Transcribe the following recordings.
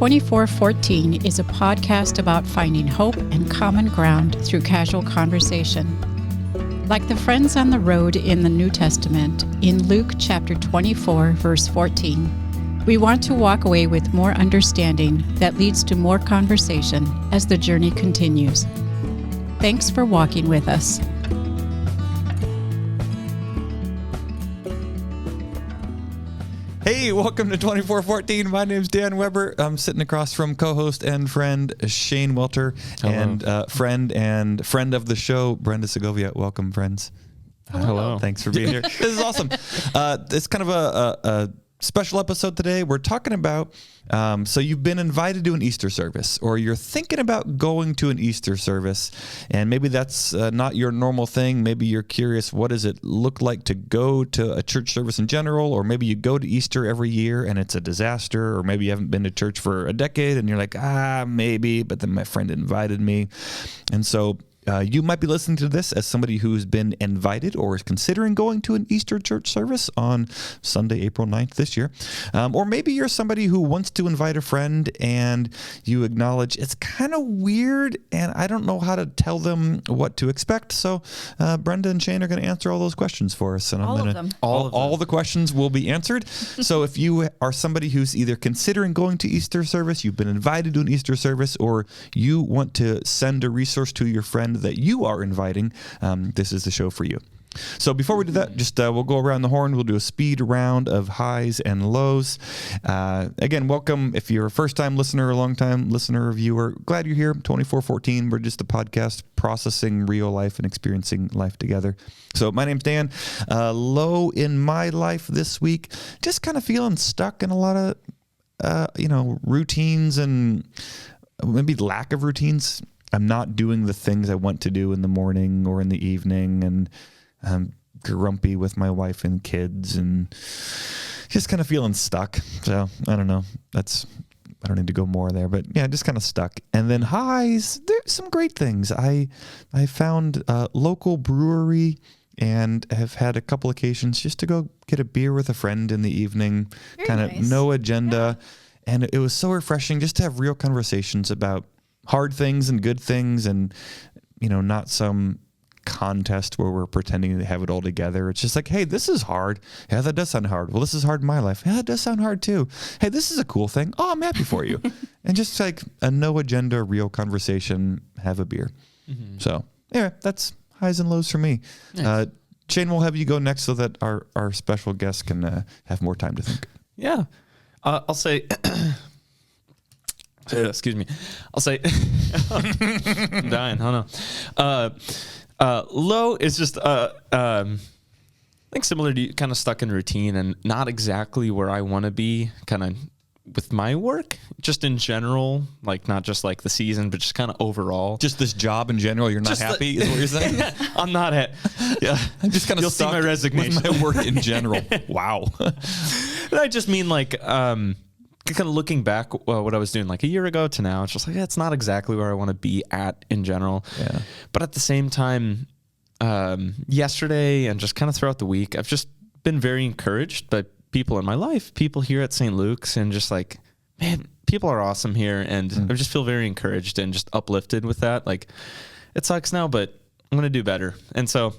2414 is a podcast about finding hope and common ground through casual conversation. Like the friends on the road in the New Testament, in Luke chapter 24, verse 14, we want to walk away with more understanding that leads to more conversation as the journey continues. Thanks for walking with us. Hey, welcome to 2414. My name's Dan Weber. I'm sitting across from co-host and friend Shane Welter. Hello. And friend of the show, Brenda Segovia. Welcome, friends. Hello. Thanks for being here. This is awesome. It's kind of a special episode today. We're talking about, so you've been invited to an Easter service, or you're thinking about going to an Easter service, and maybe that's not your normal thing. Maybe you're curious, what does it look like to go to a church service in general, or maybe you go to Easter every year and it's a disaster, or maybe you haven't been to church for a decade and you're like, maybe, but then my friend invited me. And so you might be listening to this as somebody who's been invited or is considering going to an Easter church service on Sunday, April 9th this year. Or maybe you're somebody who wants to invite a friend and you acknowledge it's kind of weird and I don't know how to tell them what to expect. So Brenda and Shane are going to answer all those questions for us. And all the questions will be answered. So if you are somebody who's either considering going to Easter service, you've been invited to an Easter service, or you want to send a resource to your friend that you are inviting, this is the show for you. So before we do that, just we'll go around the horn. We'll do a speed round of highs and lows. Again, welcome if you're a first-time listener, a long-time listener or viewer. Glad you're here. 2414, we're just a podcast processing real life and experiencing life together. So my name's Dan. Low in my life this week, just kind of feeling stuck in a lot of, routines and maybe lack of routines. I'm not doing the things I want to do in the morning or in the evening, and I'm grumpy with my wife and kids and just kind of feeling stuck. So I don't know. I don't need to go more there, but yeah, just kind of stuck. And then highs, there's some great things. I found a local brewery and have had a couple occasions just to go get a beer with a friend in the evening, nice. No agenda. Yeah. And it was so refreshing just to have real conversations about hard things and good things, and not some contest where we're pretending to have it all together. It's just like, hey, this is hard. Yeah, that does sound hard. Well, this is hard in my life. Yeah, that does sound hard too. Hey, this is a cool thing. Oh, I'm happy for you. And just like a no agenda, real conversation, have a beer. Mm-hmm. So anyway, that's highs and lows for me. Nice. Shane, we'll have you go next so that our special guest can have more time to think. Yeah. I'll say... excuse me. I'll say, I'm dying. Oh no. Low is just, I think similar to you, kind of stuck in routine and not exactly where I want to be kind of with my work, just in general, like not just like the season, but just kind of overall. Just this job in general, you're not just happy is what you're saying? I'm not yeah. I'm just kind of stuck see my resignation with my work in general. Wow. I just mean like, kind of looking back what I was doing like a year ago to now, it's just like, it's not exactly where I want to be at in general. Yeah. But at the same time, yesterday and just kind of throughout the week, I've just been very encouraged by people in my life, people here at St. Luke's, and just like, man, people are awesome here. And I just feel very encouraged and just uplifted with that. Like, it sucks now, but I'm going to do better. And so,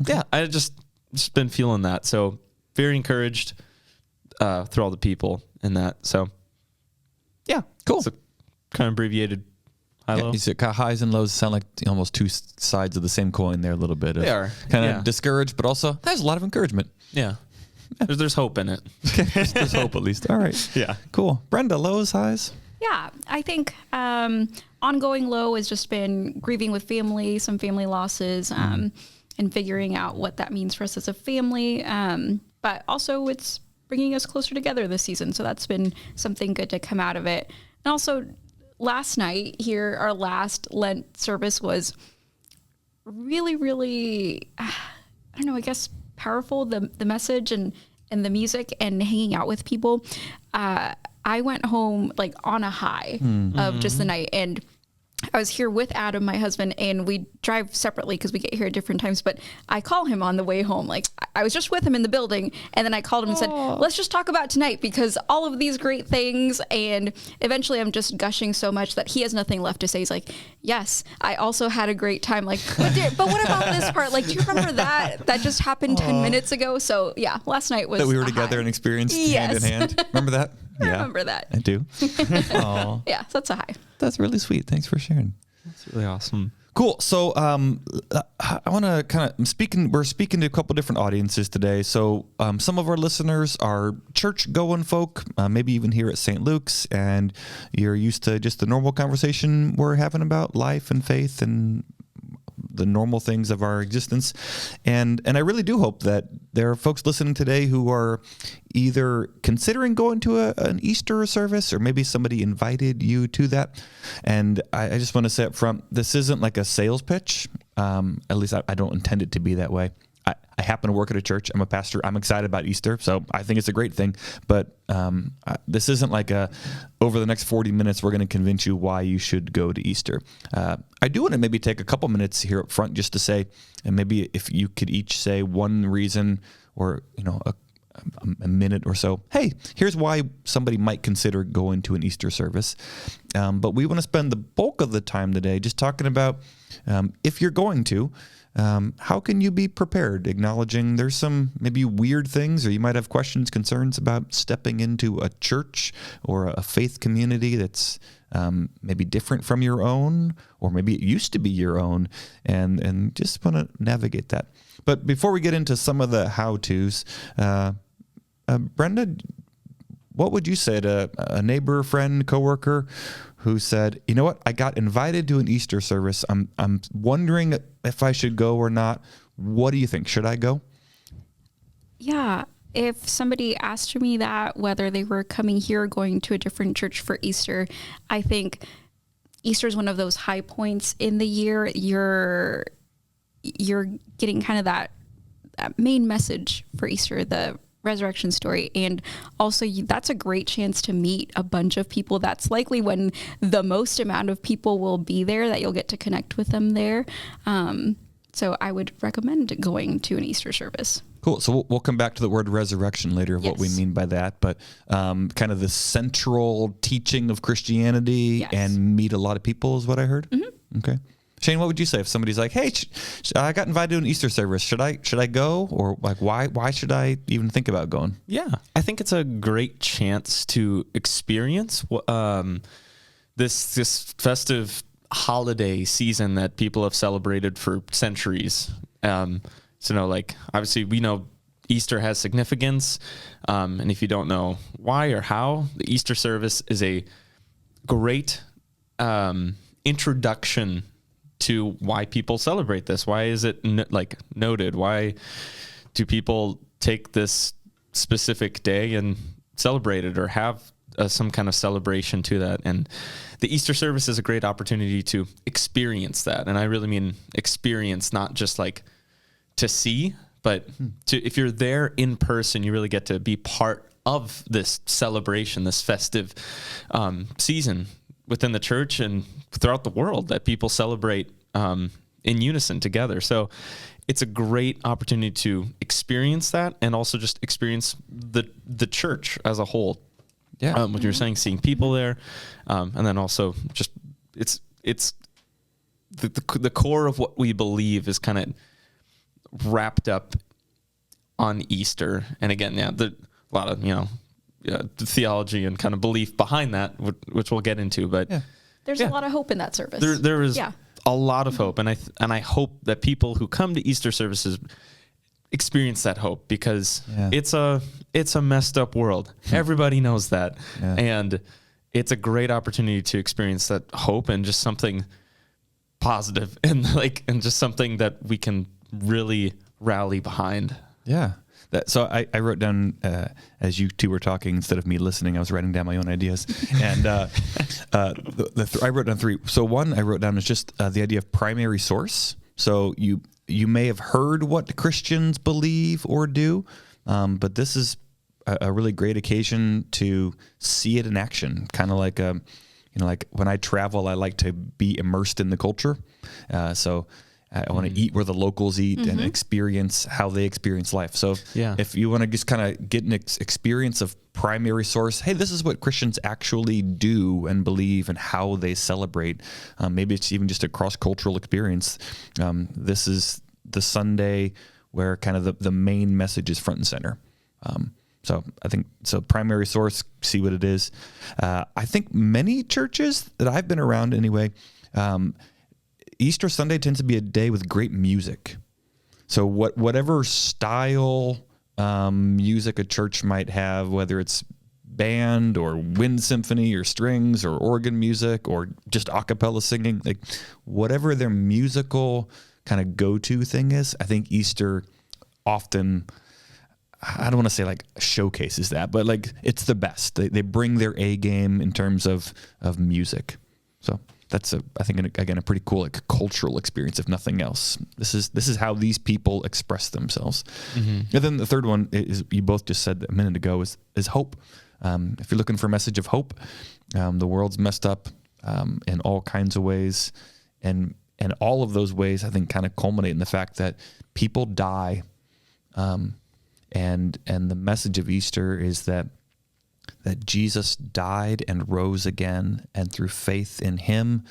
yeah, I just been feeling that. So very encouraged through all the people in that. So yeah, cool. It's a kind of abbreviated high-low. You said highs and lows sound like almost two sides of the same coin there a little bit. They are. Kind of discouraged, but also there's a lot of encouragement. Yeah. There's hope in it. There's hope at least. All right. Yeah. Cool. Brenda, lows, highs? Yeah, I think ongoing low has just been grieving with family, some family losses, and figuring out what that means for us as a family. But also it's bringing us closer together this season. So that's been something good to come out of it. And also last night here, our last Lent service was really, really, I don't know, I guess powerful, the message and the music and hanging out with people. I went home like on a high of just the night, and I was here with Adam, my husband, and we drive separately because we get here at different times. But I call him on the way home. Like, I was just with him in the building, and then I called him and said, let's just talk about tonight because all of these great things. And eventually I'm just gushing so much that he has nothing left to say. He's like, yes, I also had a great time. Like, but what about this part? Like, do you remember that? That just happened 10 minutes ago. So yeah, last night was that we were together and experienced hand in hand. Remember that? I remember that. I do. Aw. Yeah, so that's a high. That's really sweet. Thanks for sharing. That's really awesome. Cool. So I want to kind of we're speaking to a couple different audiences today. So some of our listeners are church-going folk, maybe even here at St. Luke's, and you're used to just the normal conversation we're having about life and faith and the normal things of our existence. And I really do hope that there are folks listening today who are either considering going to an Easter service, or maybe somebody invited you to that. And I just want to say up front, this isn't like a sales pitch. At least I don't intend it to be that way. I happen to work at a church. I'm a pastor. I'm excited about Easter, so I think it's a great thing. But this isn't like over the next 40 minutes, we're going to convince you why you should go to Easter. I do want to maybe take a couple minutes here up front just to say, and maybe if you could each say one reason, or a minute or so, hey, here's why somebody might consider going to an Easter service. But we want to spend the bulk of the time today just talking about if you're going to, how can you be prepared, acknowledging there's some maybe weird things, or you might have questions, concerns about stepping into a church or a faith community that's maybe different from your own, or maybe it used to be your own, and just want to navigate that. But before we get into some of the how-tos, Brenda, what would you say to a neighbor, friend, coworker who said, you know what, I got invited to an Easter service. I'm wondering if I should go or not. What do you think? Should I go? Yeah. If somebody asked me that, whether they were coming here or going to a different church for Easter, I think Easter is one of those high points in the year. You're getting kind of that main message for Easter, the resurrection story. And also that's a great chance to meet a bunch of people. That's likely when the most amount of people will be there, that you'll get to connect with them there. So I would recommend going to an Easter service. Cool. So we'll come back to the word resurrection later, of what we mean by that. But kind of the central teaching of Christianity and meet a lot of people is what I heard. Mm-hmm. Okay. Shane, what would you say if somebody's like, hey, I got invited to an Easter service. Should I go? Or like, why should I even think about going? Yeah, I think it's a great chance to experience this festive holiday season that people have celebrated for centuries. So, like, obviously we know Easter has significance. And if you don't know why or how, the Easter service is a great introduction to why people celebrate this. Why is it noted? Why do people take this specific day and celebrate it, or have some kind of celebration to that? And the Easter service is a great opportunity to experience that. And I really mean experience, not just like to see, but if you're there in person, you really get to be part of this celebration, this festive season within the church and throughout the world that people celebrate in unison together. So it's a great opportunity to experience that, and also just experience the church as a whole. Yeah. What you're saying, seeing people there, and then also just it's the core of what we believe is kind of wrapped up on Easter. And again, a lot of the theology and kind of belief behind that, which we'll get into. But there's a lot of hope in that service. There is a lot of hope, and I hope that people who come to Easter services experience that hope, because it's a messed up world. Everybody knows that, and it's a great opportunity to experience that hope and just something positive, and just something that we can really rally behind. Yeah. So I wrote down, as you two were talking, instead of me listening, I was writing down my own ideas. And I wrote down three. So one I wrote down is just the idea of primary source. So you may have heard what Christians believe or do, but this is a really great occasion to see it in action, kind of like like when I travel, I like to be immersed in the culture. So I want to eat where the locals eat and experience how they experience life. So if you want to just kind of get an experience of primary source, hey, this is what Christians actually do and believe and how they celebrate. Maybe it's even just a cross-cultural experience. This is the Sunday where kind of the main message is front and center. So I think, primary source, see what it is. I think many churches that I've been around anyway, Easter Sunday tends to be a day with great music. So whatever style music a church might have, whether it's band or wind symphony or strings or organ music or just a cappella singing, like whatever their musical kind of go-to thing is, I think Easter often, I don't want to say like showcases that, but like it's the best. They bring their A game in terms of music. So that's I think again a pretty cool like cultural experience, if nothing else. This is how these people express themselves. And then the third one is, you both just said a minute ago, is hope. If you're looking for a message of hope, the world's messed up in all kinds of ways, and all of those ways I think kind of culminate in the fact that people die, and the message of Easter is that Jesus died and rose again, and through faith in him,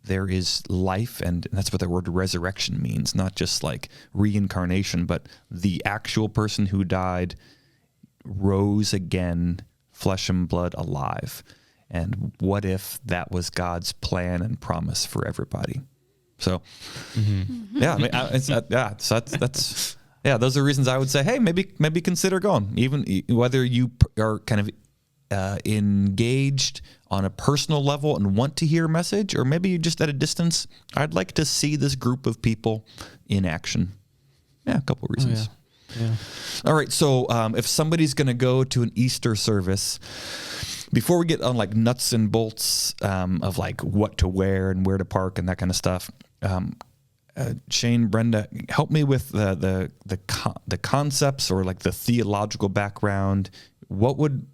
there is life, and that's what the word resurrection means, not just like reincarnation, but the actual person who died rose again, flesh and blood, alive. And what if that was God's plan and promise for everybody? So, that's those are reasons I would say, hey, maybe consider going, even whether you are kind of engaged on a personal level and want to hear a message, or maybe you're just at a distance. I'd like to see this group of people in action. Yeah, a couple of reasons. Yeah. All right, so if somebody's going to go to an Easter service, before we get on like nuts and bolts of like what to wear and where to park and that kind of stuff, Shane, Brenda, help me with the concepts or like the theological background. What would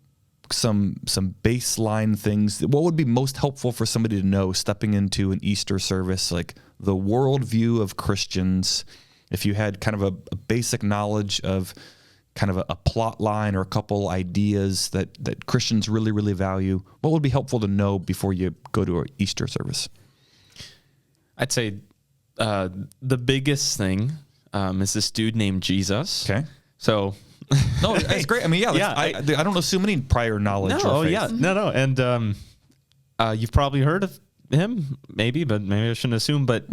some baseline things, what would be most helpful for somebody to know stepping into an Easter service, like the worldview of Christians? If you had kind of a basic knowledge of kind of a plot line or a couple ideas that Christians really, really value, what would be helpful to know before you go to an Easter service? I'd say the biggest thing is this dude named Jesus. Okay. So... No, it's great. I mean, I don't assume any prior knowledge. No, or faith. yeah, no, and you've probably heard of him, maybe, but maybe I shouldn't assume. But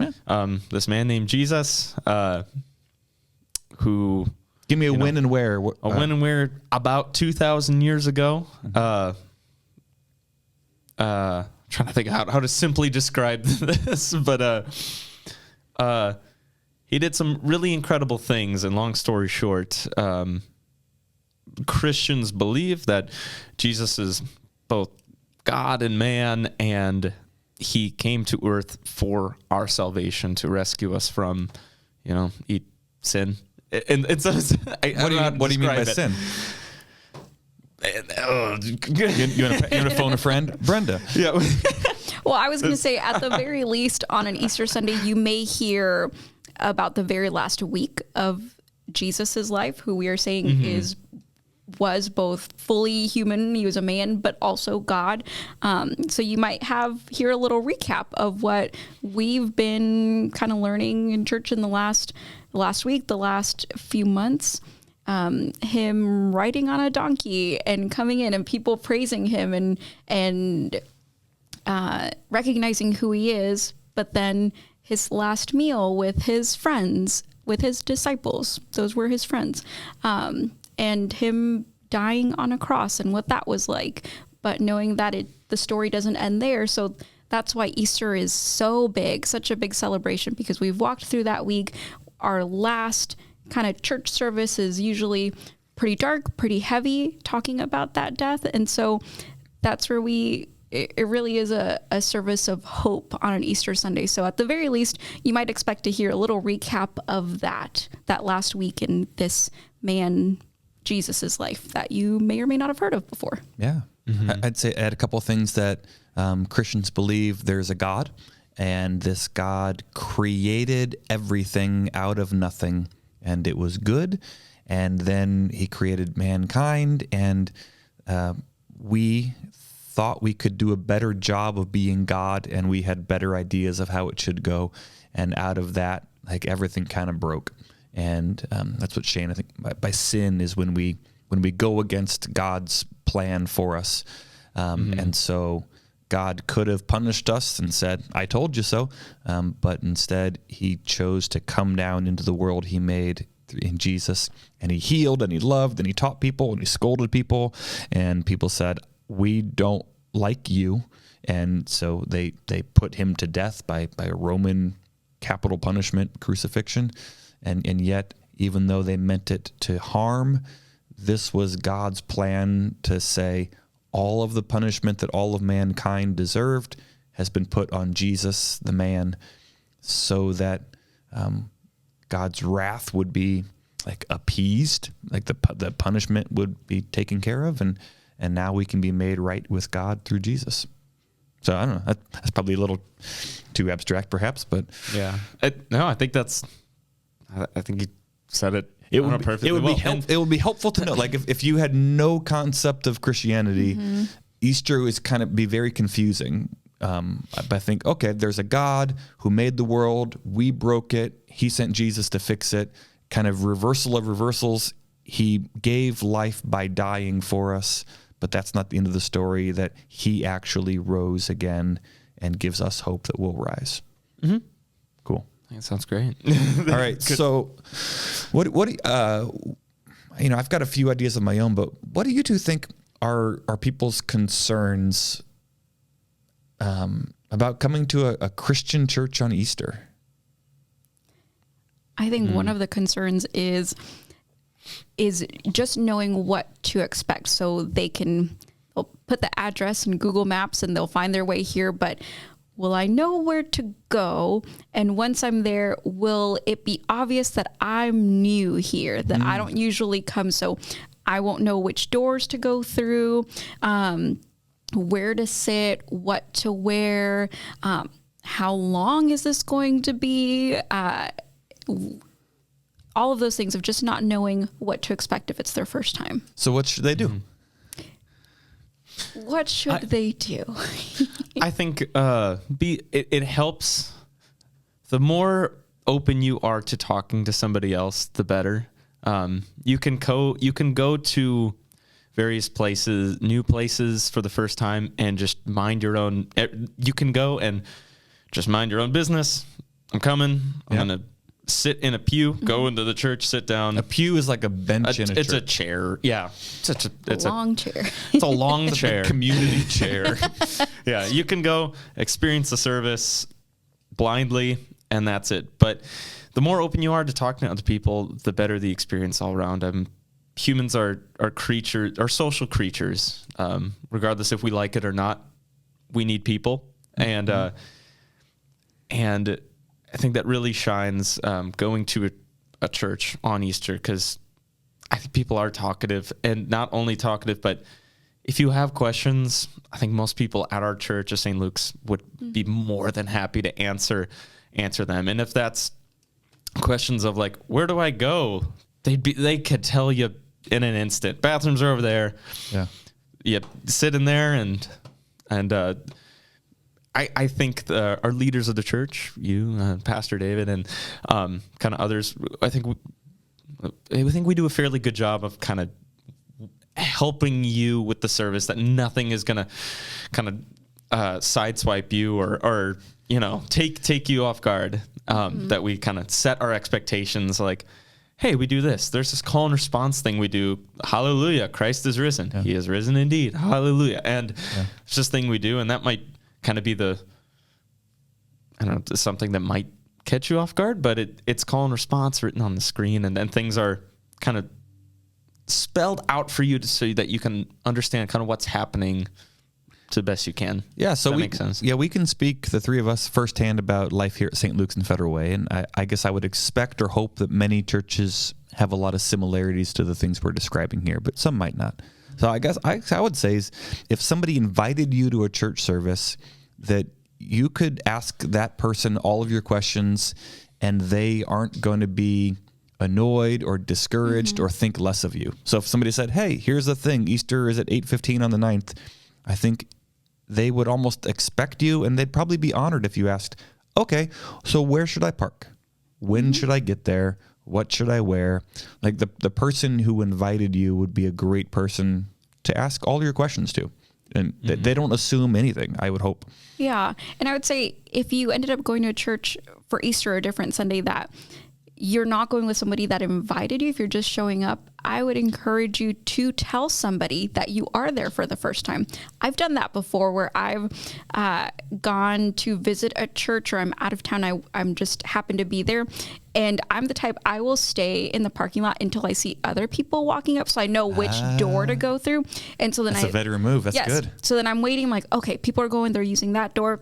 this man named Jesus, who give me a when and where. A when and where about 2,000 years ago. Trying to think how to simply describe this, but he did some really incredible things. And long story short, Christians believe that Jesus is both God and man, and he came to earth for our salvation, to rescue us from, sin. And so what do you mean by sin? You want to phone a friend? Brenda. Yeah. Well, I was going to say, at the very least, on an Easter Sunday, you may hear about the very last week of Jesus's life, who we are saying was both fully human, he was a man, but also God. So you might hear a little recap of what we've been kind of learning in church in the last week, the last few months. Him riding on a donkey and coming in, and people praising him and recognizing who he is, but then his last meal with his friends, with his disciples, those were his friends, and him dying on a cross and what that was like, but knowing that the story doesn't end there. So that's why Easter is so big, such a big celebration, because we've walked through that week. Our last kind of church service is usually pretty dark, pretty heavy, talking about that death. And so that's where it really is a service of hope on an Easter Sunday. So at the very least, you might expect to hear a little recap of that last week in this man, Jesus's life, that you may or may not have heard of before. Yeah. I'd say add a couple of things that Christians believe there's a God, and this God created everything out of nothing, and it was good. And then he created mankind, and we thought we could do a better job of being God, and we had better ideas of how it should go. And out of that, like, everything kind of broke. And that's what Shane, I think, by sin is when we go against God's plan for us. And so God could have punished us and said, I told you so. But instead, he chose to come down into the world he made in Jesus. And he healed and he loved and he taught people and he scolded people. And people said, we don't like you. And so they put him to death by a Roman capital punishment, crucifixion. And yet, even though they meant it to harm, this was God's plan to say, all of the punishment that all of mankind deserved has been put on Jesus, the man, so that God's wrath would be like appeased, like the punishment would be taken care of, and now we can be made right with God through Jesus. So I don't know. That's probably a little too abstract, perhaps, but yeah. I think you said it. It would be helpful to know, like, if you had no concept of Christianity, Easter is kind of be very confusing. But I think, okay, there's a God who made the world. We broke it. He sent Jesus to fix it. Kind of reversal of reversals. He gave life by dying for us, but that's not the end of the story, that he actually rose again and gives us hope that we'll rise. Mm-hmm. Cool. That sounds great. All right. So what I've got a few ideas of my own, but what do you two think are people's concerns about coming to a Christian church on Easter? I think one of the concerns is just knowing what to expect, so they'll put the address in Google Maps and they'll find their way here, but will I know where to go? And once I'm there, will it be obvious that I'm new here, that I don't usually come, so I won't know which doors to go through, where to sit, what to wear, how long is this going to be? All of those things of just not knowing what to expect if it's their first time. So what should they do? What should they do? I think it helps. The more open you are to talking to somebody else, the better. You can go to various places, new places for the first time, and just mind your own. You can go and just mind your own business. I'm coming. I'm gonna sit in a pew. Go into the church. Sit down. A pew is like a bench in a church. It's a chair. Yeah, it's a long chair. It's a long chair. Community chair. Yeah, you can go experience the service blindly, and that's it. But the more open you are to talking to other people, the better the experience all around. Humans are social creatures. Regardless if we like it or not, we need people, and I think that really shines going to a church on Easter, because I think people are talkative, and not only talkative, but if you have questions, I think most people at our church of St. Luke's would be more than happy to answer them. And if that's questions of like, where do I go? They could tell you in an instant. Bathrooms are over there. Yeah. You sit in there and I think our leaders of the church, you, Pastor David, and kind of others, I think we do a fairly good job of kind of helping you with the service, that nothing is going to kind of sideswipe you or take you off guard, that we kind of set our expectations like, hey, we do this. There's this call and response thing we do. Hallelujah, Christ is risen. Yeah. He is risen indeed. Hallelujah. And it's just thing we do, and that might kind of be something that might catch you off guard, but it's call and response written on the screen, and then things are kind of spelled out for you so that you can understand kind of what's happening to the best you can. Yeah, so that makes sense. Yeah, we can speak, the three of us, firsthand about life here at St. Luke's and Federal Way, and I guess I would expect or hope that many churches have a lot of similarities to the things we're describing here, but some might not. So I guess I would say is if somebody invited you to a church service, that you could ask that person all of your questions and they aren't going to be annoyed or discouraged or think less of you. So if somebody said, hey, here's the thing, Easter is at 8:15 on the 9th, I think they would almost expect you, and they'd probably be honored if you asked, okay, so where should I park? When should I get there? What should I wear? Like the person who invited you would be a great person to ask all your questions to. And they don't assume anything, I would hope. Yeah. And I would say if you ended up going to a church for Easter or a different Sunday that you're not going with somebody that invited you, if you're just showing up, I would encourage you to tell somebody that you are there for the first time. I've done that before where I've gone to visit a church or I'm out of town. I'm just happen to be there. And I'm the type, I will stay in the parking lot until I see other people walking up so I know which door to go through. And so then That's a veteran move. That's good. So then I'm waiting, like, okay, people are going, they're using that door.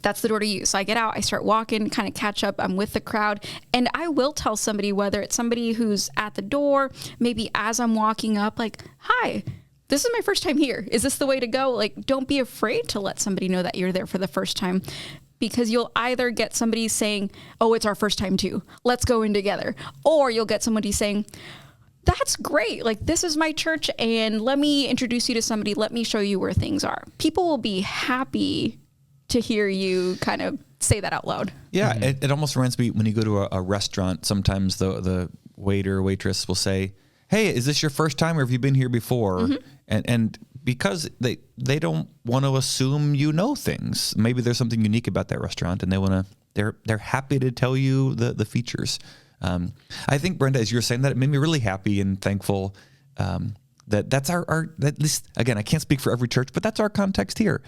That's the door to use. So I get out, I start walking, kind of catch up. I'm with the crowd. And I will tell somebody, whether it's somebody who's at the door, maybe as I'm walking up, like, hi, this is my first time here. Is this the way to go? Like, don't be afraid to let somebody know that you're there for the first time, because you'll either get somebody saying, oh, it's our first time too, let's go in together. Or you'll get somebody saying, that's great. Like, this is my church and let me introduce you to somebody. Let me show you where things are. People will be happy to hear you kind of say that out loud. Yeah, it almost reminds me when you go to a restaurant, sometimes the waiter or waitress will say, hey, is this your first time or have you been here before? And because they don't want to assume you know things. Maybe there's something unique about that restaurant and they're happy to tell you the features. I think, Brenda, as you were saying that, it made me really happy and thankful that's our at least, again, I can't speak for every church, but that's our context here.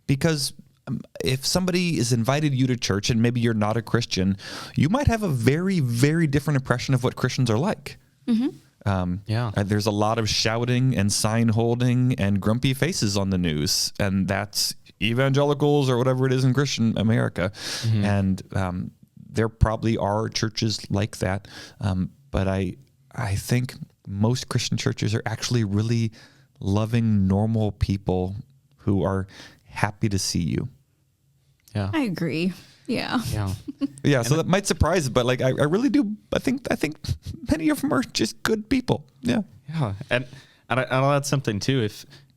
Because if somebody is invited you to church and maybe you're not a Christian, you might have a very, very different impression of what Christians are like. There's a lot of shouting and sign holding and grumpy faces on the news, and that's evangelicals or whatever it is in Christian America. And there probably are churches like that. But I think most Christian churches are actually really loving, normal people who are happy to see you. Yeah, I agree. Yeah. So that might surprise, but like I really do. I think many of them are just good people. Yeah. And I'll add something too.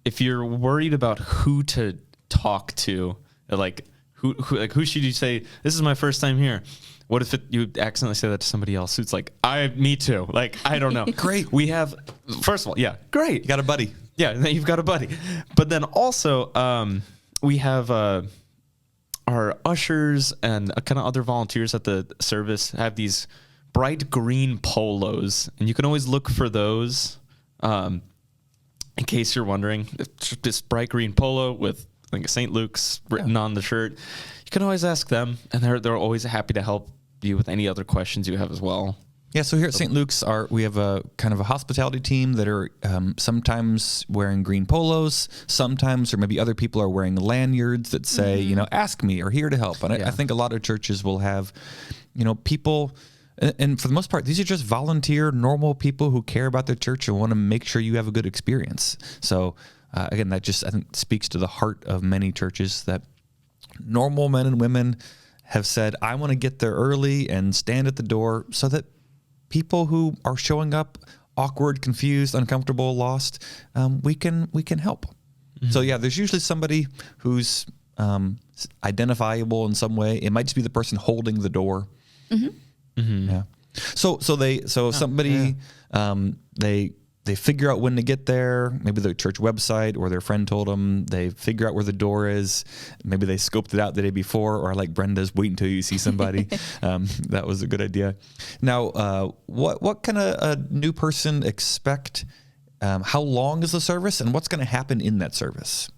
If you're worried about who to talk to, like who should you say, this is my first time here? What if you accidentally say that to somebody else who's like, me too. Like, I don't know. Great. We have, first of all, great. You got a buddy. Yeah, you've got a buddy. But then also, we have our ushers and kind of other volunteers at the service have these bright green polos, and you can always look for those. In case you're wondering, this bright green polo with, I think, St. Luke's written on the shirt. You can always ask them, and they're always happy to help you with any other questions you have as well. Yeah, so here at St. Luke's, we have a kind of a hospitality team that are sometimes wearing green polos, sometimes, or maybe other people are wearing lanyards that say, ask me or here to help. And I think a lot of churches will have, people, and for the most part, these are just volunteer, normal people who care about their church and want to make sure you have a good experience. So again, that just, I think, speaks to the heart of many churches that normal men and women have said, I want to get there early and stand at the door so that people who are showing up awkward, confused, uncomfortable, lost, we can help. So there's usually somebody who's identifiable in some way. It might just be the person holding the door. Yeah. So somebody they figure out when to get there. Maybe the church website or their friend told them. They figure out where the door is. Maybe they scoped it out the day before, or like Brenda's, wait until you see somebody. That was a good idea. Now, what can a new person expect? How long is the service, and what's going to happen in that service?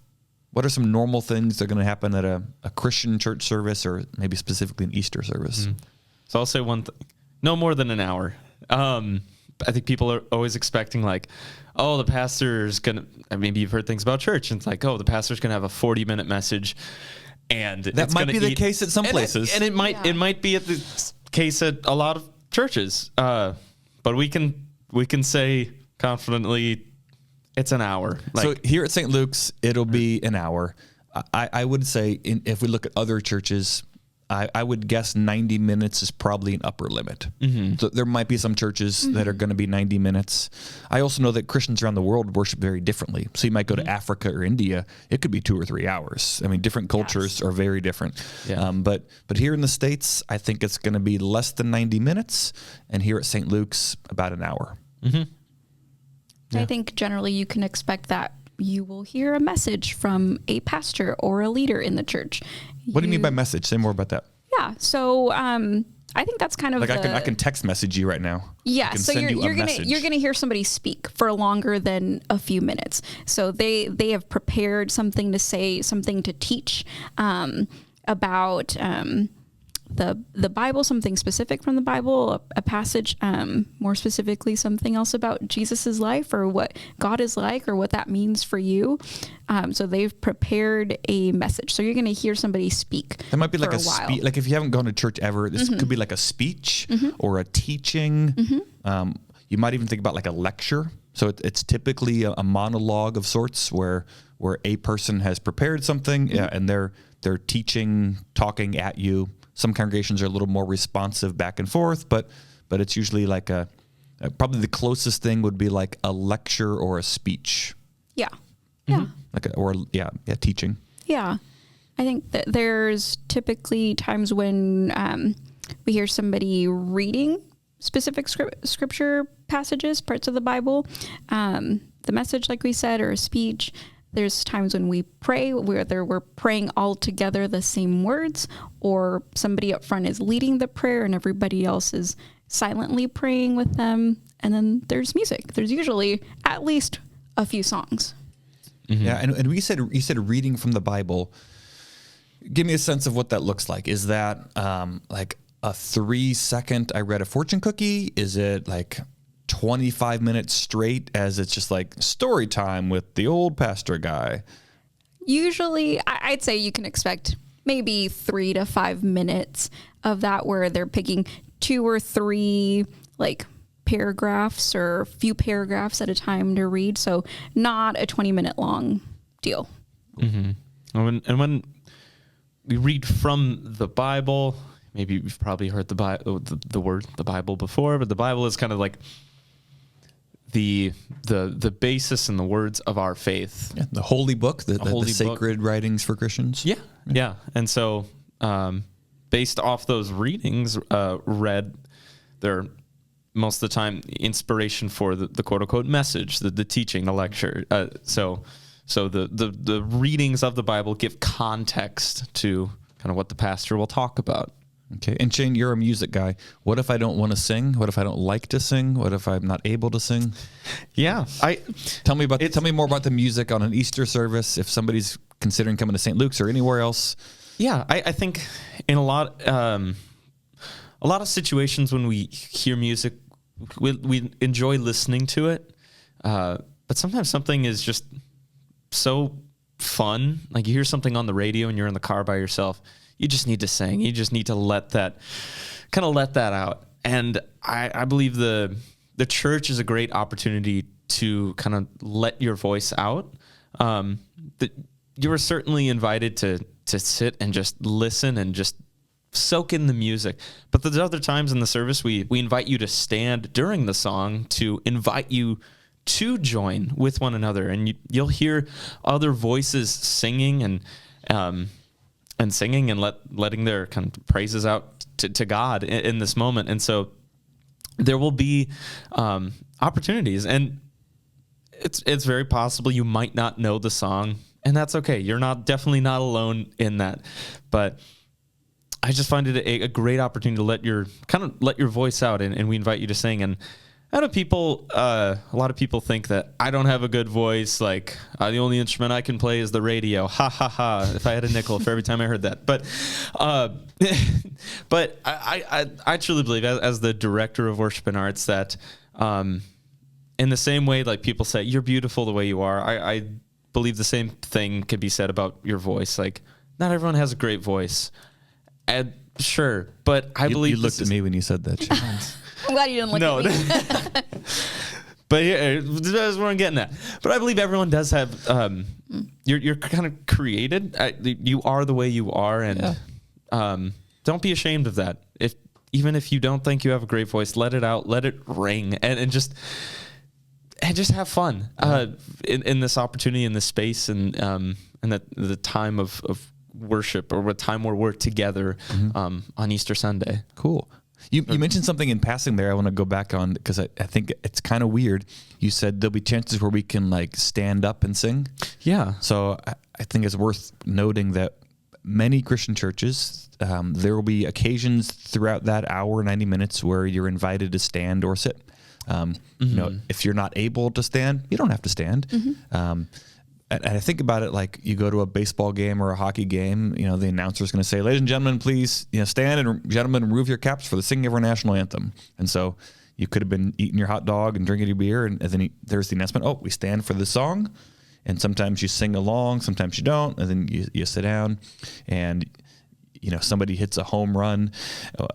What are some normal things that are going to happen at a Christian church service, or maybe specifically an Easter service? So I'll say one thing: no more than an hour. I think people are always expecting like, oh, the pastor's going to, maybe you've heard things about church, and it's like, oh, the pastor's going to have a 40-minute message. And that might be the case at some places. And it might be the case at a lot of churches. But we can say confidently, It's an hour. So here at St. Luke's, it'll be an hour. I would say if we look at other churches, I would guess 90 minutes is probably an upper limit. So there might be some churches that are going to be 90 minutes. I also know that Christians around the world worship very differently. So you might go to Africa or India. It could be 2 or 3 hours. I mean, different cultures are very different. Yeah. But here in the States, I think it's going to be less than 90 minutes. And here at St. Luke's, about an hour. I think generally you can expect that you will hear a message from a pastor or a leader in the church. What do you mean by message? Say more about that. Yeah. So I think that's kind of like I can text message you right now. Yeah. So you're gonna hear somebody speak for longer than a few minutes. So they have prepared something to say, something to teach about the Bible, something specific from the Bible, a passage, more specifically something else about Jesus's life or what God is like or what that means for you. So they've prepared a message. So you're going to hear somebody speak. That might be like a speech. Like if you haven't gone to church ever, this could be like a speech or a teaching. You might even think about like a lecture. So it's typically a monologue of sorts where a person has prepared something and they're teaching, talking at you. Some congregations are a little more responsive back and forth, but it's usually like probably the closest thing would be like a lecture or a speech. Yeah. Teaching. Yeah. I think that there's typically times when we hear somebody reading specific scripture passages, parts of the Bible, the message, like we said, or a speech. There's times when we pray, whether we're praying all together the same words, or somebody up front is leading the prayer and everybody else is silently praying with them. And then there's music. There's usually at least a few songs. Yeah, and you said reading from the Bible. Give me a sense of what that looks like. Is that like a 3-second I read a fortune cookie? Is it like 25 minutes straight as it's just like story time with the old pastor guy? Usually, I'd say you can expect maybe 3 to 5 minutes of that where they're picking 2 or 3 like paragraphs or a few paragraphs at a time to read. So not a 20-minute long deal. And when we read from the Bible, maybe you've probably heard the word the Bible before, but the Bible is kind of like the basis and the words of our faith. Yeah, the holy book, the sacred writings for Christians. Yeah. And so based off those readings read, they're most of the time inspiration for the quote unquote message, the teaching, the lecture. So the readings of the Bible give context to kind of what the pastor will talk about. Okay. And Shane, you're a music guy. What if I don't want to sing? What if I don't like to sing? What if I'm not able to sing? Yeah. Tell me more about the music on an Easter service if somebody's considering coming to St. Luke's or anywhere else. Yeah. I think in a lot of situations when we hear music, we enjoy listening to it. But sometimes something is just so fun. Like you hear something on the radio and you're in the car by yourself. You just need to sing. You just need to let that out. And I believe the church is a great opportunity to kind of let your voice out. That you are certainly invited to sit and just listen and just soak in the music. But there's other times in the service we invite you to stand during the song to invite you to join with one another, and you'll hear other voices singing and singing and letting their kind of praises out to God in this moment. And so there will be opportunities, and it's very possible you might not know the song, and that's okay. You're definitely not alone in that. But I just find it a great opportunity to let your voice out, and we invite you to sing. And a lot of people think that I don't have a good voice. Like the only instrument I can play is the radio. Ha ha ha! If I had a nickel for every time I heard that. But I truly believe, as the director of worship and arts, that in the same way, like people say you're beautiful the way you are, I believe the same thing could be said about your voice. Like not everyone has a great voice. And sure, but I believe you looked at me when you said that. I'm glad you didn't look at me. But that's what I'm getting at. But I believe everyone does have, you're kind of created. You are the way you are. And don't be ashamed of that. Even if you don't think you have a great voice, let it out, let it ring, and just have fun in this opportunity, in this space, and the time of worship, or what time we're together on Easter Sunday. Cool. You mentioned something in passing there I want to go back on, because I think it's kind of weird. You said there'll be chances where we can like stand up and sing. Yeah. So I think it's worth noting that many Christian churches, there will be occasions throughout that hour, 90 minutes, where you're invited to stand or sit. You know, if you're not able to stand, you don't have to stand. And I think about it like you go to a baseball game or a hockey game, you know, the announcer's going to say, ladies and gentlemen, please, you know, stand, and gentlemen, remove your caps for the singing of our national anthem. And so you could have been eating your hot dog and drinking your beer, and then there's the announcement, oh, we stand for the song. And sometimes you sing along, sometimes you don't, and then you sit down, and you know, somebody hits a home run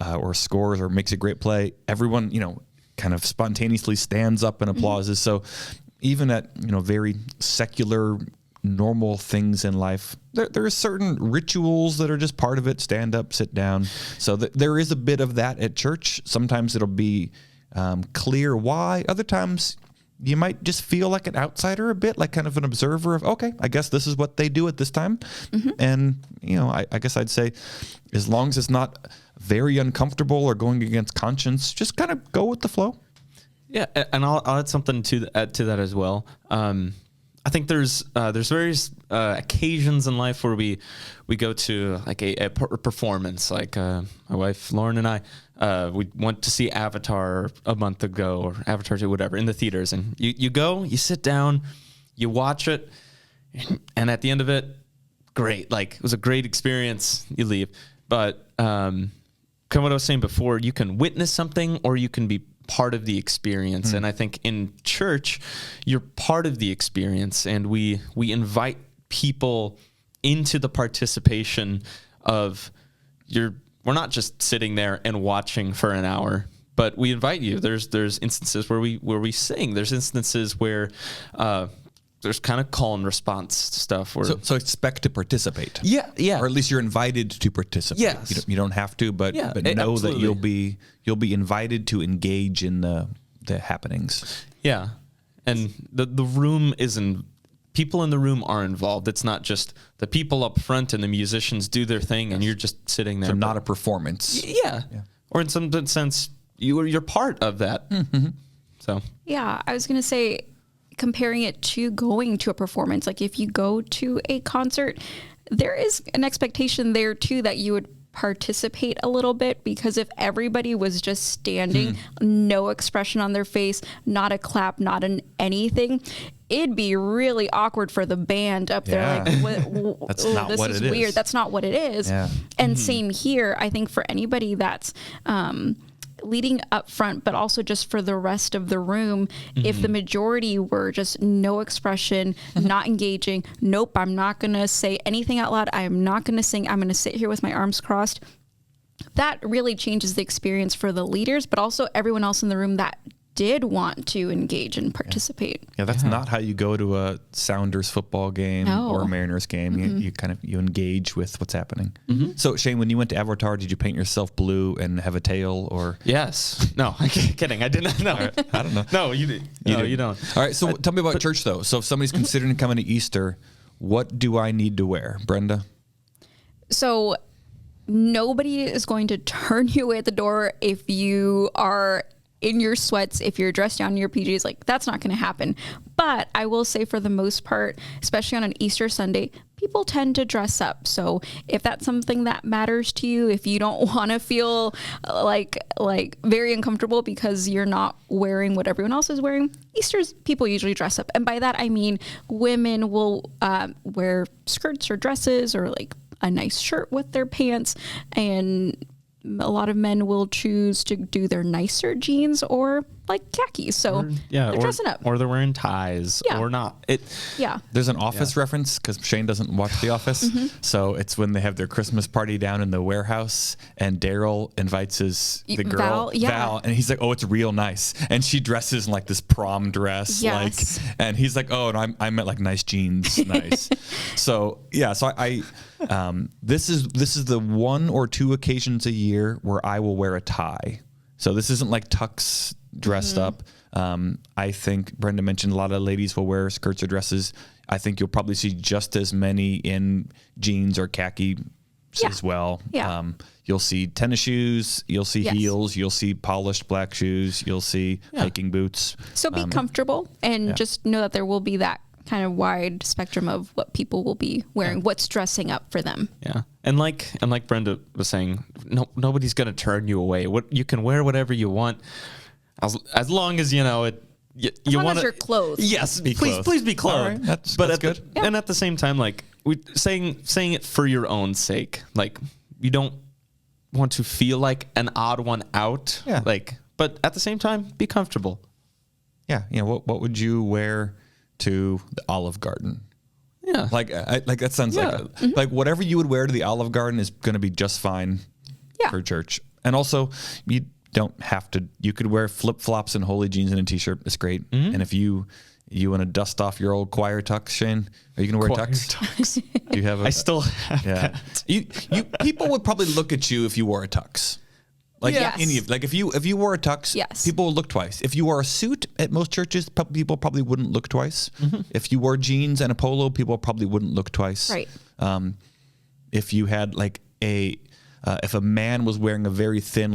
or scores or makes a great play. Everyone, you know, kind of spontaneously stands up and applauses. So even at, you know, very secular, normal things in life, there are certain rituals that are just part of it. Stand up, sit down. So there is a bit of that at church. Sometimes it'll be clear why. Other times you might just feel like an outsider a bit, like kind of an observer of, okay, I guess this is what they do at this time. And, you know, I guess I'd say as long as it's not very uncomfortable or going against conscience, just kind of go with the flow. Yeah, and I'll add something to that as well. I think there's various occasions in life where we go to like a performance. Like my wife Lauren and I, we went to see Avatar a month ago, or Avatar 2, whatever, in the theaters. And you go, you sit down, you watch it, and at the end of it, great. Like, it was a great experience. You leave, but kind of what I was saying before, you can witness something, or you can be part of the experience. And I think in church, you're part of the experience, and we invite people into the participation of we're not just sitting there and watching for an hour, but we invite you. There's instances where we sing. There's instances where there's kind of call and response stuff. So expect to participate. Yeah. Or at least you're invited to participate. Yes. You don't have to, but know absolutely. that you'll be invited to engage in the happenings. Yeah. And the room people in the room are involved. It's not just the people up front and the musicians do their thing and you're just sitting there. So not a performance. Yeah. Or in some sense, you're part of that. So. Yeah, I was going to say, comparing it to going to a performance, like if you go to a concert, there is an expectation there too that you would participate a little bit, because if everybody was just standing, no expression on their face, not a clap, not an anything, it'd be really awkward for the band up there. Like, this is weird. That's not what it is. Yeah. And same here. I think for anybody that's leading up front, but also just for the rest of the room, if the majority were just no expression, not engaging, nope, I'm not going to say anything out loud, I am not going to sing, I'm going to sit here with my arms crossed, that really changes the experience for the leaders, but also everyone else in the room that did want to engage and participate. Yeah, that's not how you go to a Sounders football game or a Mariners game. You engage with what's happening. So Shane, when you went to Avatar, did you paint yourself blue and have a tail, or? Yes. No, I'm kidding. I didn't know. Right. I don't know. No, you don't. All right. So tell me about church though. So if somebody's considering coming to Easter, what do I need to wear, Brenda? So nobody is going to turn you away at the door if you are in your sweats, if you're dressed down in your PJs. Like, that's not going to happen. But I will say, for the most part, especially on an Easter Sunday, people tend to dress up. So if that's something that matters to you, if you don't want to feel like very uncomfortable because you're not wearing what everyone else is wearing, Easter's people usually dress up. And by that, I mean women will wear skirts or dresses, or like a nice shirt with their pants, and a lot of men will choose to do their nicer jeans or like khakis, so they're dressing up. Or they're wearing ties or not. There's an Office reference because Shane doesn't watch The Office. So it's when they have their Christmas party down in the warehouse and Daryl invites the girl, Val, and he's like, oh, it's real nice. And she dresses in like this prom dress. And he's like, oh, and I meant like nice jeans. Nice. So this is the 1 or 2 occasions a year where I will wear a tie. So this isn't like tux dressed up. I think Brenda mentioned a lot of ladies will wear skirts or dresses. I think you'll probably see just as many in jeans or khaki as well. You'll see tennis shoes, you'll see heels, you'll see polished black shoes, you'll see hiking boots. So be comfortable and just know that there will be that kind of wide spectrum of what people will be wearing, what's dressing up for them. Yeah. And like Brenda was saying, nobody's going to turn you away. You can wear whatever you want as long as, you want as you're clothed. Yes. Please be clothed. All right. That's good. And at the same time, like saying it for your own sake, like you don't want to feel like an odd one out. Yeah. But at the same time, be comfortable. Yeah. What would you wear to the Olive Garden? Yeah. Like that sounds like whatever you would wear to the Olive Garden is going to be just fine for church. And also you don't have to, you could wear flip-flops and holy jeans and a t-shirt. It's great. And if you want to dust off your old choir tux, Shane, are you going to wear a tux? Do you have I still have that. You people would probably look at you if you wore a tux. If you wore a tux, people would look twice. If you wore a suit at most churches, people probably wouldn't look twice. If you wore jeans and a polo, people probably wouldn't look twice. Right. If you had if a man was wearing a very thin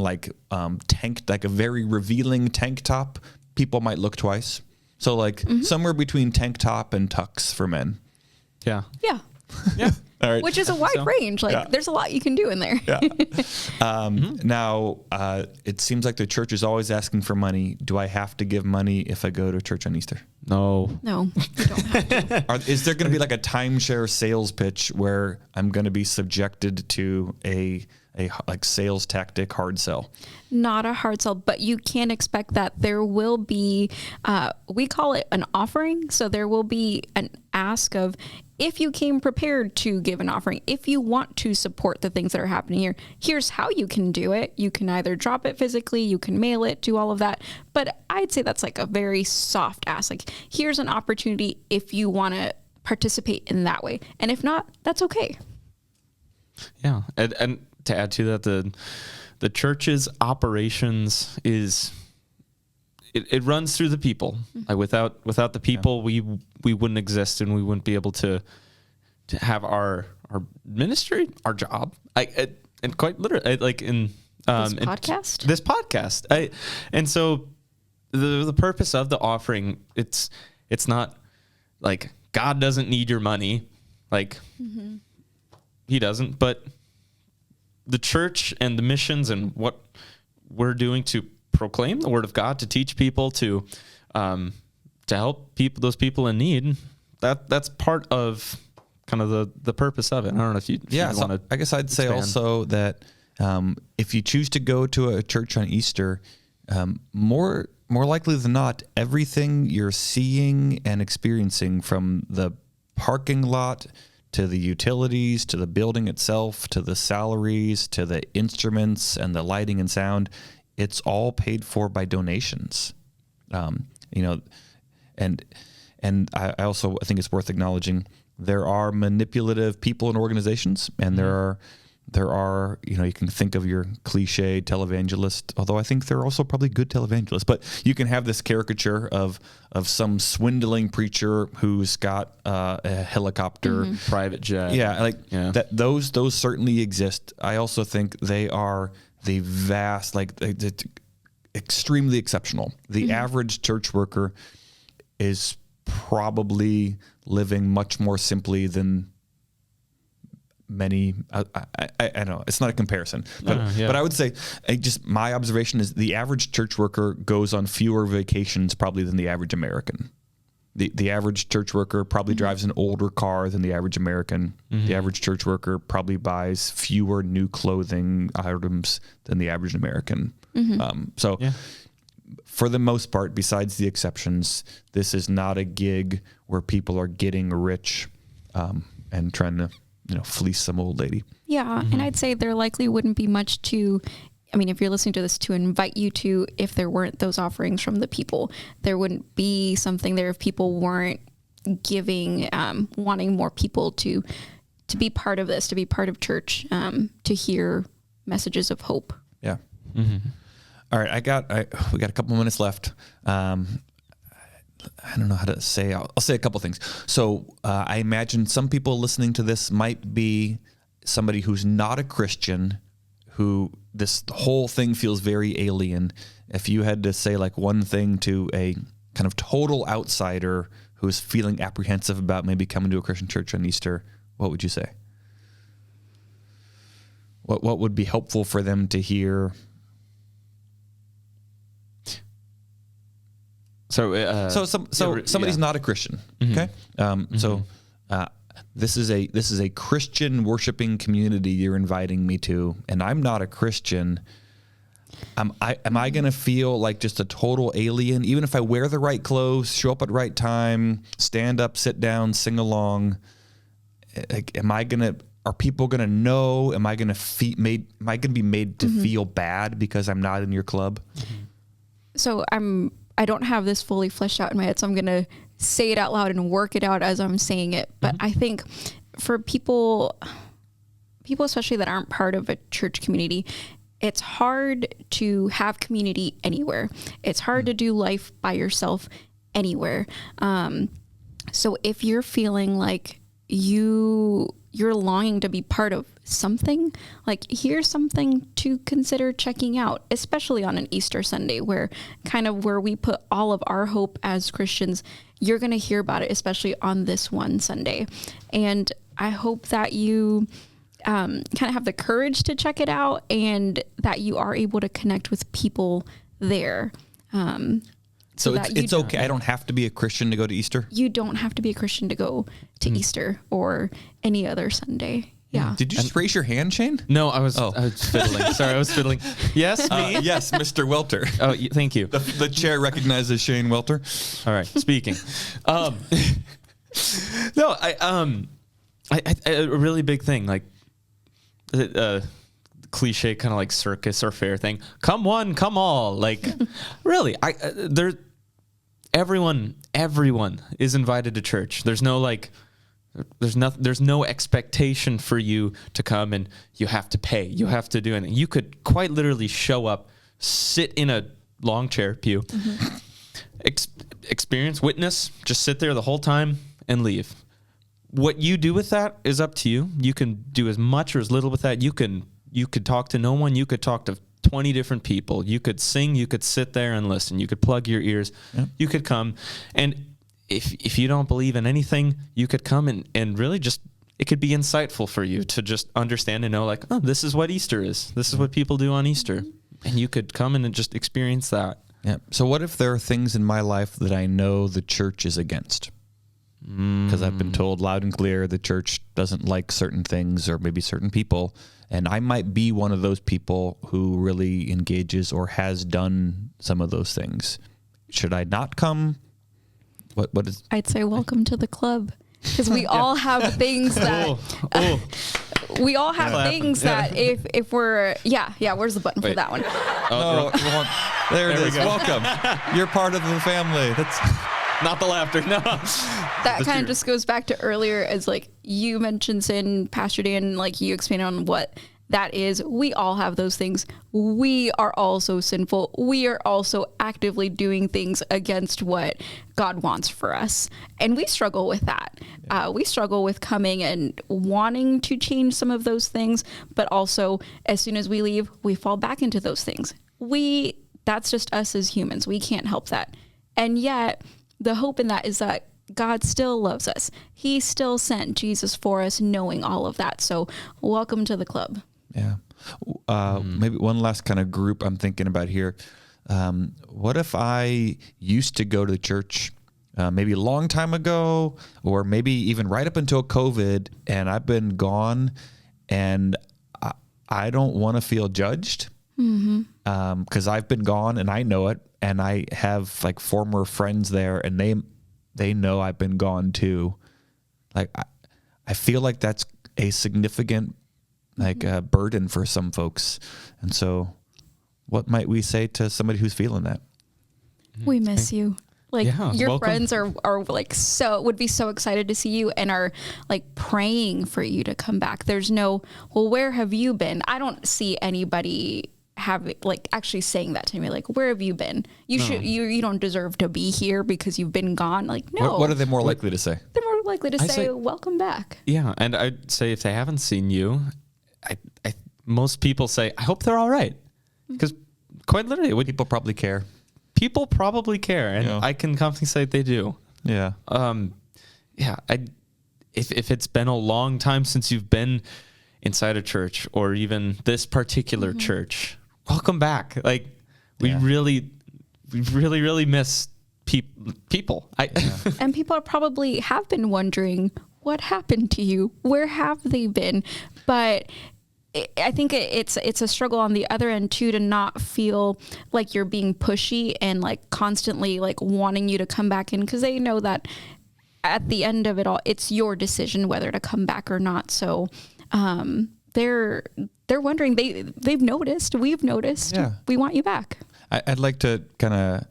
tank, like a very revealing tank top, people might look twice. So somewhere between tank top and tux for men. Yeah. Yeah. Yeah. All right. Which is a wide range. There's a lot you can do in there. Now, it seems like the church is always asking for money. Do I have to give money if I go to church on Easter? No, you don't have to. Is there going to be like a timeshare sales pitch where I'm going to be subjected to a sales tactic hard sell? Not a hard sell, but you can expect that there will be, we call it an offering. So there will be an ask of, if you came prepared to give an offering, if you want to support the things that are happening here, here's how you can do it. You can either drop it physically, you can mail it, do all of that. But I'd say that's like a very soft ask. Like, here's an opportunity if you want to participate in that way. And if not, that's okay. Yeah. And to add to that, the church's operations is it runs through the people. Like without the people, we wouldn't exist, and we wouldn't be able to have our ministry, our job. And quite literally, this podcast. This podcast. And so the purpose of the offering, it's not like God doesn't need your money, He doesn't, but the church and the missions and what we're doing to proclaim the word of God, to teach people, to help those people in need, that's part of kind of the purpose of it. I don't know if you want to. I guess I'd say also that if you choose to go to a church on Easter, more likely than not, everything you're seeing and experiencing, from the parking lot to the utilities, to the building itself, to the salaries, to the instruments and the lighting and sound, it's all paid for by donations. And I also think it's worth acknowledging there are manipulative people and organizations, and there are, you can think of your cliche televangelist, although I think there are also probably good televangelists, but you can have this caricature of some swindling preacher who's got a helicopter, private jet. That those certainly exist. I also think they are the vast, extremely exceptional. The average church worker is probably living much more simply than many. I know it's not a comparison, but I would say just my observation is the average church worker goes on fewer vacations probably than the average American. The average church worker probably drives an older car than the average American. The average church worker probably buys fewer new clothing items than the average American. for the most part, besides the exceptions, this is not a gig where people are getting rich and trying to, fleece some old lady. Yeah. And I'd say there likely wouldn't be much to, if you're listening to this, to invite you to, if there weren't those offerings from the people. There wouldn't be something there if people weren't giving, wanting more people to be part of this, to be part of church, to hear messages of hope. Yeah. Mm-hmm. All right. We got a couple minutes left. I don't know how to say. I'll say a couple things. So I imagine some people listening to this might be somebody who's not a Christian, who this whole thing feels very alien. If you had to say like one thing to a kind of total outsider who's feeling apprehensive about maybe coming to a Christian church on Easter, what would you say? What would be helpful for them to hear? So somebody's not a Christian. Okay. So this is a Christian worshiping community you're inviting me to, and I'm not a Christian. Am I going to feel like just a total alien, even if I wear the right clothes, show up at the right time, stand up, sit down, sing along? Are people going to know? Am I going to be made to feel bad because I'm not in your club? So I don't have this fully fleshed out in my head, so I'm going to say it out loud and work it out as I'm saying it. But I think for people especially that aren't part of a church community, it's hard to have community anywhere. It's hard to do life by yourself anywhere. So if you're feeling like you're longing to be part of something, like here's something to consider checking out, especially on an Easter Sunday, where we put all of our hope as Christians. You're going to hear about it, especially on this one Sunday. And I hope that you kind of have the courage to check it out, and that you are able to connect with people there. So it's okay. I don't have to be a Christian to go to Easter? You don't have to be a Christian to go to Easter or any other Sunday. Yeah. Did you just raise your hand, Shane? No, I was fiddling. Sorry, I was fiddling. Yes, me? Yes, Mr. Welter. Oh, thank you. The chair recognizes Shane Welter. All right, speaking. No, a really big thing, like cliche kind of like circus or fair thing. Come one, come all. Like, really, everyone is invited to church. There's no there's no expectation for you to come and you have to pay. You have to do anything. You could quite literally show up, sit in a long chair, pew, experience, witness, just sit there the whole time and leave. What you do with that is up to you. You can do as much or as little with that. You could talk to no one. You could talk to 20 different people. You could sing. You could sit there and listen. You could plug your ears. Yeah. You could come. And if you don't believe in anything, you could come and really just, it could be insightful for you to just understand and know, like, oh, this is what Easter is. This is what people do on Easter. And you could come in and just experience that. Yeah. So what if there are things in my life that I know the church is against? Because I've been told loud and clear the church doesn't like certain things or maybe certain people. And I might be one of those people who really engages or has done some of those things. Should I not come? What is? I'd say welcome to the club, because we all have things that we all have things that if we're where's the button for that one? There it is. Welcome. You're part of the family. That's not the laughter. No. That kind of just goes back to earlier, as like you mentioned, Sin, Pastor Dan, like you expanded on what that is. We all have those things. We are also sinful. We are also actively doing things against what God wants for us. And we struggle with that. We struggle with coming and wanting to change some of those things, but also as soon as we leave, we fall back into those things. That's just us as humans. We can't help that. And yet the hope in that is that God still loves us. He still sent Jesus for us, knowing all of that. So welcome to the club. Yeah. Maybe one last kind of group I'm thinking about here. What if I used to go to church maybe a long time ago, or maybe even right up until COVID, and I've been gone and I don't want to feel judged because I've been gone and I know it. and I have like former friends there, and they know I've been gone too. Like I feel like that's a significant like burden for some folks. And so what might we say to somebody who's feeling that? We miss you. Like your welcome. friends are like would be so excited to see you and are like praying for you to come back. There's no, well, where have you been? I don't see anybody actually saying that to me. Like, where have you been? You don't deserve to be here because you've been gone. Like, no. What are they more likely to say? They're more likely to say, welcome back. Yeah. And I'd say if they haven't seen you, most people say, I hope they're all right. Because quite literally, People probably care. People probably care, and I can confidently say they do. Yeah. If it's been a long time since you've been inside a church or even this particular church, welcome back. Like we really miss people. And people probably have been wondering what happened to you. Where have they been? But I think it's a struggle on the other end too, to not feel like you're being pushy and like constantly like wanting you to come back in, because they know that at the end of it all, it's your decision whether to come back or not. So they're wondering. They've noticed. We've noticed. Yeah. We want you back. I'd like to kind of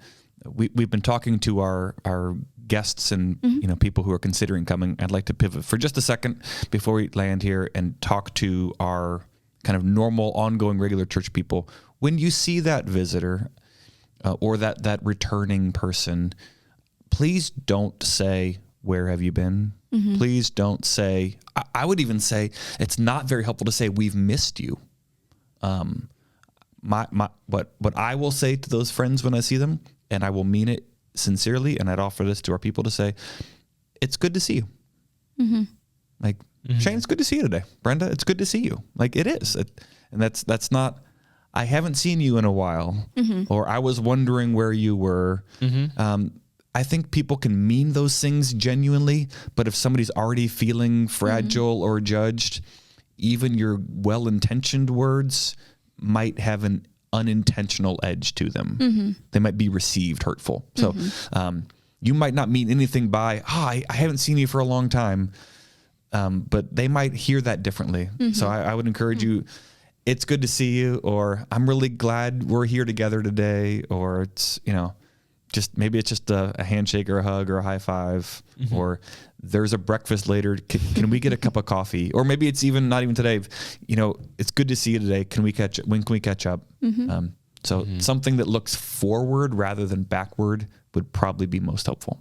we've been talking to our guests and people who are considering coming. I'd like to pivot for just a second before we land here and talk to our kind of normal, ongoing, regular church people. When you see that visitor or that returning person, please don't say, where have you been? Please don't say, I would even say it's not very helpful to say, we've missed you. What I will say to those friends when I see them, and I will mean it sincerely, and I'd offer this to our people to say, it's good to see you. Like, Shane, it's good to see you today. Brenda, it's good to see you. Like, it is. And that's not, I haven't seen you in a while, or I was wondering where you were. I think people can mean those things genuinely, but if somebody's already feeling fragile or judged, even your well-intentioned words might have an unintentional edge to them. They might be received hurtful. So you might not mean anything by, I haven't seen you for a long time, but they might hear that differently. So I would encourage you, it's good to see you, or I'm really glad we're here together today, or it's, just maybe it's just a handshake or a hug or a high five, or there's a breakfast later. Can we get a cup of coffee? Or maybe it's even not even today. It's good to see you today. When can we catch up? So something that looks forward rather than backward would probably be most helpful.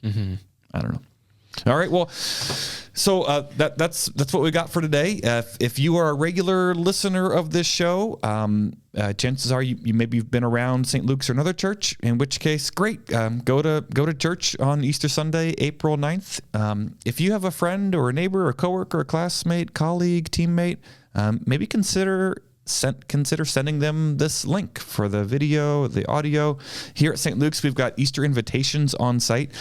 I don't know. All right. Well, so that's what we got for today. If you are a regular listener of this show, chances are you maybe you've been around St. Luke's or another church, in which case, great. Go to church on Easter Sunday, April 9th. If you have a friend or a neighbor or coworker, a classmate, colleague, teammate, maybe consider sending them this link for the video, the audio. Here at St. Luke's, we've got Easter invitations on site.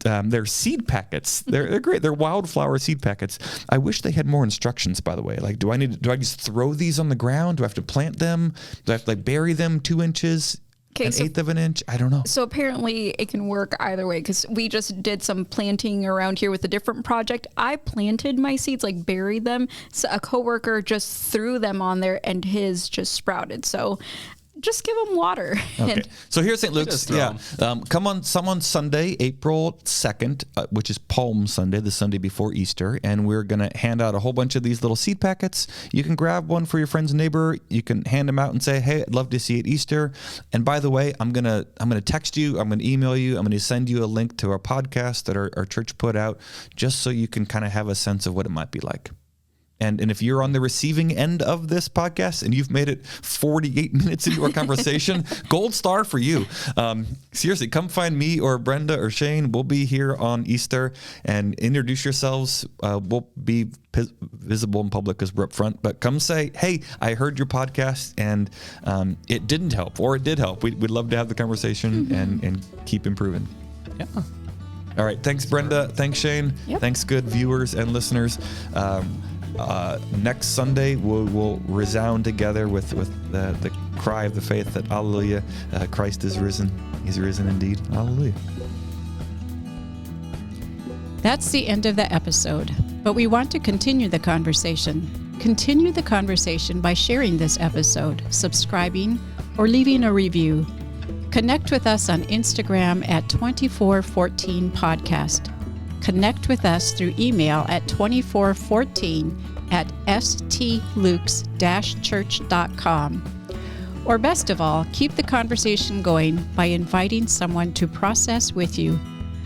They're seed packets. They're great. They're wildflower seed packets. I wish they had more instructions, by the way. Like, do I just throw these on the ground? Do I have to plant them? Do I have to bury them 2 inches? An eighth of an inch? I don't know. So apparently it can work either way, because we just did some planting around here with a different project. I planted my seeds, buried them. So a coworker just threw them on there and his just sprouted. So just give them water. Okay. So here's St. Luke's. Yeah. Come on Sunday, April 2nd, which is Palm Sunday, the Sunday before Easter. And we're going to hand out a whole bunch of these little seed packets. You can grab one for your friend's and neighbor. You can hand them out and say, hey, I'd love to see you at Easter. And by the way, I'm going to text you. I'm going to email you. I'm going to send you a link to our podcast that our church put out, just so you can kind of have a sense of what it might be like. And if you're on the receiving end of this podcast and you've made it 48 minutes into our conversation, gold star for you. Seriously, come find me or Brenda or Shane. We'll be here on Easter, and introduce yourselves. We'll be visible in public because we're up front, but come say, hey, I heard your podcast and it didn't help, or it did help. We'd love to have the conversation and keep improving. Yeah. All right. Thanks, Brenda. Thanks, Shane. Yep. Thanks, good viewers and listeners. Next Sunday, we'll resound together with the cry of the faith that Alleluia, Christ is risen. He's risen indeed. Alleluia. That's the end of the episode, but we want to continue the conversation. Continue the conversation by sharing this episode, subscribing, or leaving a review. Connect with us on Instagram at 2414podcast. Connect with us through email at 2414@stlukes-church.com. Or best of all, keep the conversation going by inviting someone to process with you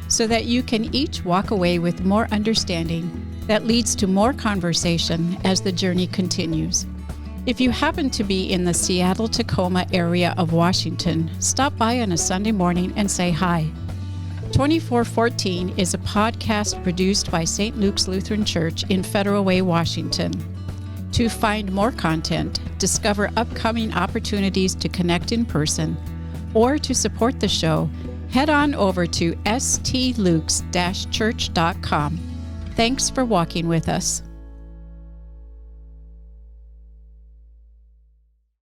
so that you can each walk away with more understanding that leads to more conversation as the journey continues. If you happen to be in the Seattle-Tacoma area of Washington, stop by on a Sunday morning and say hi. 2414 is a podcast produced by St. Luke's Lutheran Church in Federal Way, Washington. To find more content, discover upcoming opportunities to connect in person, or to support the show, head on over to stlukes-church.com. Thanks for walking with us.